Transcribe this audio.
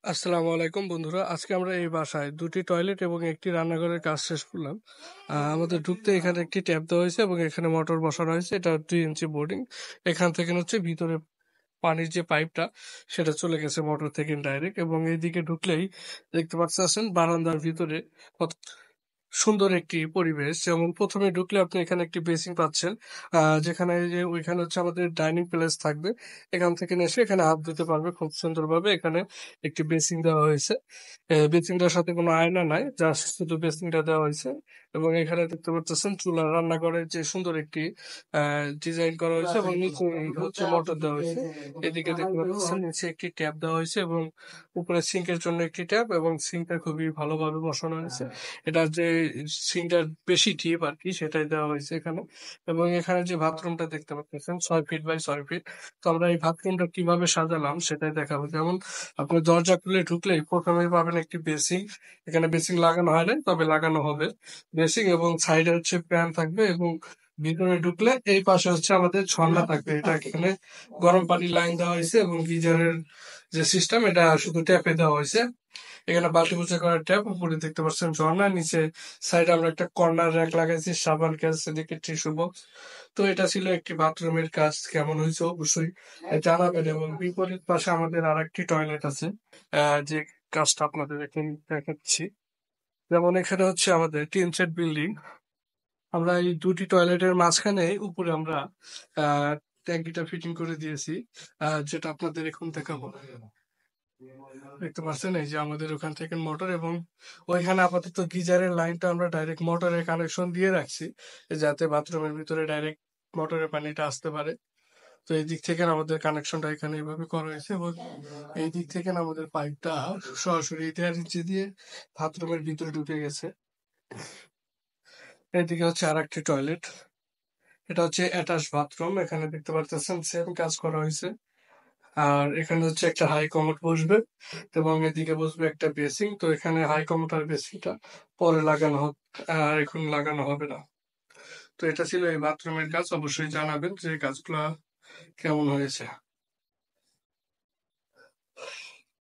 আসসালামু আলাইকুম বন্ধুরা, আজকে আমরা এই বাসায় দুটি টয়লেট এবং একটি রান্নাঘরের কাজ শেষ করলাম। আমাদের ঢুকতে এখানে একটি ট্যাপ দেওয়া হয়েছে এবং এখানে মোটর বসানো হয়েছে। এটা 2 ইঞ্চি বোর্ডিং। এখান থেকে হচ্ছে ভিতরে পানির যে পাইপটা সেটা চলে গেছে মোটর থেকে ডাইরেক্ট, এবং এইদিকে ঢুকলেই দেখতে পাচ্ছেন বারান্দার ভিতরে কত সুন্দর একটি পরিবেশ। যেমন প্রথমে ঢুকলে আপনি এখানে একটি বেসিং পাচ্ছেন, যেখানে এই যে ওইখানে হচ্ছে আমাদের ডাইনিং প্লেস থাকবে। এখান থেকে এসে এখানে হাত ধুতে পারবে খুব সুন্দরভাবে। এখানে একটি বেসিং দেওয়া হয়েছে। বেসিংটার সাথে কোনো আয়না নাই, জাস্ট শুধু বেসিংটা দেওয়া হয়েছে। এবং এখানে দেখতে পাচ্ছেন চুলা রান্নাঘরের যে সুন্দর একটি ডিজাইন করা হয়েছে, এবং নিচে হচ্ছে মোটর দেওয়া হয়েছে। এদিকে দেখতে পাচ্ছেন নিচে একটি ট্যাপ দেওয়া হয়েছে, এবং উপরে সিঙ্কের জন্য একটি ট্যাপ, এবং সিঙ্কটা খুবই ভালোভাবে বসানো হয়েছে। এটা যে সিংটা বেশি ডিপ আর কি, সেটাই দেওয়া হয়েছে এখানে। এবং এখানে যে বাথরুমটা দেখতে পাচ্ছেন 6 ফিট বাই 6 ফিট। তো আমরা এই বাথরুমটা কিভাবে সাজালাম সেটাই দেখাবো। যেমন আপনি দরজা খুলে ঢুকলেই প্রথমেই পাবেন একটি বেসিং। এখানে বেসিং লাগানো হয় নাই, তবে লাগানো হবে বেসিং, এবং সাইডে হচ্ছে ফ্যান থাকবে। এবং ভিতরে ঢুকলে এই পাশে হচ্ছে আমাদের ঝর্ণা থাকবে। এটা এখানে গরম পানির লাইন দেওয়া হয়েছে, এবং গিজারের যে সিস্টেম এটা শুধু ট্যাপে দেওয়া হয়েছে। এখানে বালতি পূজা করার ট্যাপ, উপরে দেখতে পাচ্ছেন ঝর্ণা, নিচে সাইডে আমরা একটা কর্নার র্যাক লাগাইছি, সাবান গ্যাস, এদিকে টিস্যু বক্স। তো এটা ছিল একটি বাথরুমের কাজ। কেমন হয়েছে অবশ্যই জানাবেন। এবং বিপরীত পাশে আমাদের আর একটি টয়লেট আছে, যে কাজটা আপনাদের এখানে দেখাচ্ছি। যেমন এখানে হচ্ছে আমাদের 3 সেট বিল্ডিং। আমরা এই দুটি টয়লেটের মাঝখানে উপরে আমরা আহ ট্যাঙ্কিটা ফিটিং করে দিয়েছি, যেটা আপনাদের এখন দেখাবো। দেখতে পাচ্ছেন এই যে আমাদের ওখান থেকে মোটর, এবং ওইখানে আপাতত গিজারের লাইনটা আমরা ডাইরেক্ট মোটরের কানেকশন দিয়ে রাখছি, যাতে বাথরুমের ভিতরে ডাইরেক্ট মোটরের পানিটা আসতে পারে। তো এই দিক থেকে আমাদের কানেকশনটা এখানে এইভাবে করা হয়েছে, এবং এই দিক থেকে আমাদের পাইপটা সরাসরি 1.5 ইঞ্চি দিয়ে বাথরুমের ভিতরে ঢুকে গেছে। এদিকে হচ্ছে আর একটি টয়লেট। এটা হচ্ছে অ্যাটাচ বাথরুম। এখানে দেখতে পাচ্ছেন সেম কাজ করা হয়েছে। আর এখানে হচ্ছে একটা হাই কমোড বসবে, এবং এদিকে বসবে একটা বেসিং। তো এখানে হাই কমোড আর বেসিংটা পরে লাগানো হবে, আর এখন লাগানো হবে না। তো এটা ছিল এই বাথরুমের কাজ। অবশ্যই জানাবেন যে কাজগুলা কেমন হয়েছে।